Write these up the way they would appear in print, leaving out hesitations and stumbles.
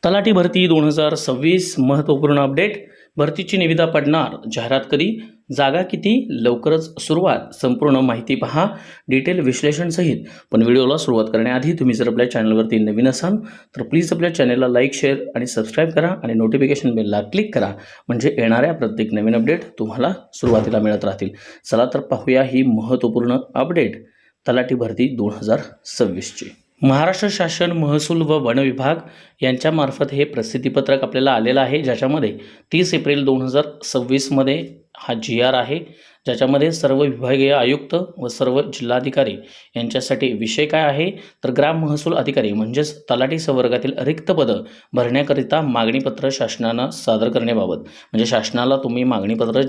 तलाठी भरती 2026 महत्त्वपूर्ण अपडेट. भरतीची निविदा पडणार, जाहिरात कधी, जागा किती, लवकरच सुरुवात. संपूर्ण माहिती पहा डिटेल विश्लेषणसहित. पण व्हिडिओला सुरुवात करण्याआधी तुम्ही जर आपल्या चॅनलवरती नवीन असाल तर प्लीज आपल्या चॅनलला लाईक, शेअर आणि सबस्क्राईब करा आणि नोटिफिकेशन बेलला क्लिक करा, म्हणजे येणाऱ्या प्रत्येक नवीन अपडेट तुम्हाला सुरुवातीला मिळत राहतील. चला तर पाहूया ही महत्त्वपूर्ण अपडेट तलाठी भरती 2026ची. महाराष्ट्र शासन महसूल व वन विभाग यांच्यामार्फत हे प्रसिद्धीपत्रक आपल्याला आलेलं आहे, ज्याच्यामध्ये 30 एप्रिल 2026मध्ये हा GR आहे, ज्याच्यामध्ये सर्व विभागीय आयुक्त व सर्व जिल्हाधिकारी यांच्यासाठी विषय काय आहे तर ग्राम महसूल अधिकारी म्हणजेच तलाठी संवर्गातील रिक्त पदं भरण्याकरिता मागणीपत्र शासनानं सादर करण्याबाबत. म्हणजे शासनाला तुम्ही मागणीपत्र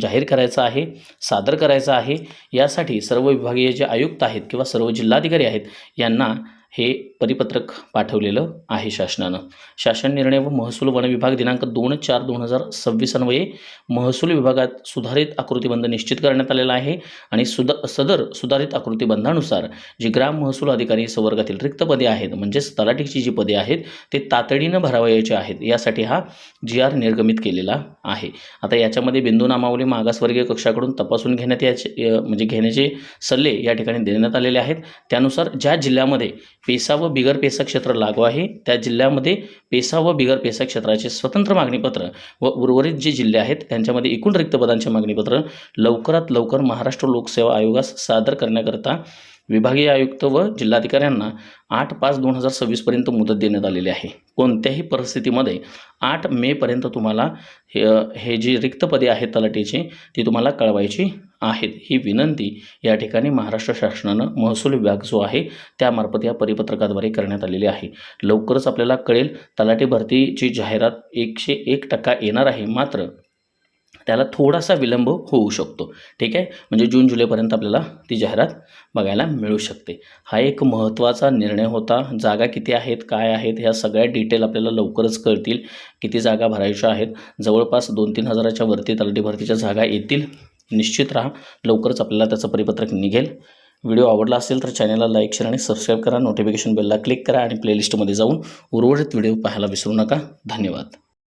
जाहीर करायचं आहे, सादर करायचं आहे. यासाठी सर्व विभागीय जे आयुक्त आहेत किंवा सर्व जिल्हाधिकारी आहेत यांना हे परिपत्रक पाठवलेलं आहे शासनानं. शासन निर्णय व महसूल वन विभाग दिनांक 2/4/2026 अन्वये महसूल विभागात सुधारित आकृतीबंध निश्चित करण्यात आलेला आहे आणि सदर सुधारित आकृतीबंधानुसार जे ग्राम महसूल अधिकारी संवर्गातील रिक्त पदे आहेत, म्हणजेच तलाठीची जी पदे आहेत ते तातडीनं भरावयाचे आहेत, यासाठी हा GR निर्गमित केलेला आहे. आता याच्यामध्ये बिंदू नामावली मागासवर्गीय कक्षाकडून तपासून घेण्याचे सल्ले या ठिकाणी देण्यात आलेले आहेत. त्यानुसार ज्या जिल्ह्यामध्ये पेसा व बिगर पेसा क्षेत्र लागू आहे त्या जिल्ह्यामध्ये पेसा व बिगर पेसा क्षेत्राचे स्वतंत्र मागणीपत्र व उर्वरित जे जिल्हे आहेत त्यांच्यामध्ये एकूण रिक्त पदांचे मागणीपत्र लवकरात लवकर महाराष्ट्र लोकसेवा आयोगास सादर करण्याकरता विभागीय आयुक्त व जिल्हाधिकाऱ्यांना 8/5/2026 पर्यंत मुदत देण्यात आलेली आहे. कोणत्याही परिस्थितीमध्ये 8 मे पर्यंत तुम्हाला हे जी रिक्त पदे आहेत तलाठीची ती तुम्हाला कळवायची आहेत. ही विनंती या ठिकाणी महाराष्ट्र शासनानं महसूल विभाग जो आहे त्यामार्फत या परिपत्रकाद्वारे करण्यात आलेली आहे. लवकरच आपल्याला कळेल तलाठी भरतीची जाहिरात 101% येणार आहे, मात्र त्याला थोडासा विलंब होऊ शकतो. ठीक आहे, म्हणजे जून जुलैपर्यंत आपल्याला ती जाहिरात बघायला मिळू शकते. हा एक महत्त्वाचा निर्णय होता. जागा किती आहेत, काय आहेत, ह्या सगळ्या डिटेल आपल्याला लवकरच कळतील. किती जागा भरायच्या आहेत, जवळपास 2-3 हजाराच्या वरती तलाठी भरतीच्या जागा येतील. निश्चित राहा, लवकरच आपल्याला त्याचं परिपत्रक निघेल. व्हिडिओ आवडला असेल तर चॅनलला लाईक, शेअर आणि सबस्क्राईब करा. नोटिफिकेशन बेलला क्लिक करा आणि प्लेलिस्टमध्ये जाऊन उर्वरित व्हिडिओ पाहायला विसरू नका. धन्यवाद.